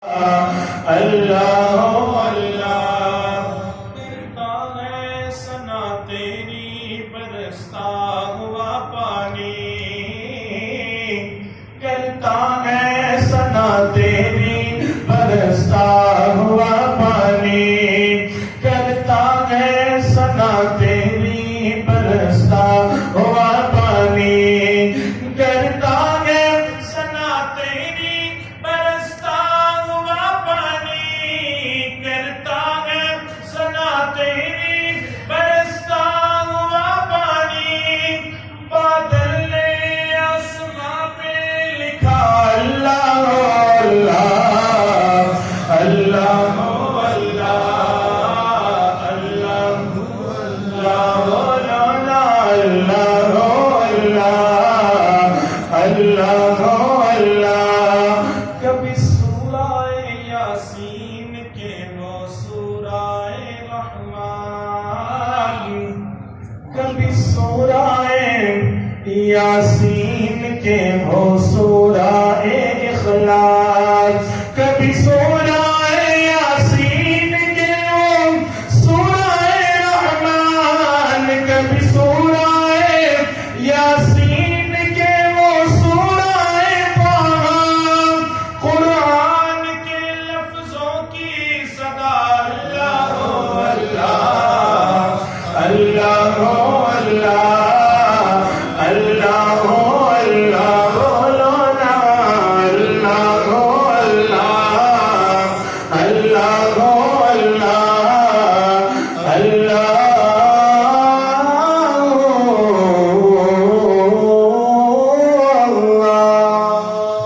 اللہ اللہ کرتا ہے ثنا تیری برستا ہوا پانی کرتا ہے ثنا تیری برستا ہوا پانی کرتا ہے ثنا تیری برستا ہوا پانی کرتا ہے ثنا تیری برستا ہوا پانی کرتا ہے ثنا تیری برستا ہوا پانی بادل نے آسمان پہ لکھا اللہ اللہ اللہ اللہ اللہ کبھی سورہ یاسین کے وہ سورہ رحمان کبھی سورہ یاسین کے وہ سورہ اخلاص کبھی سورہ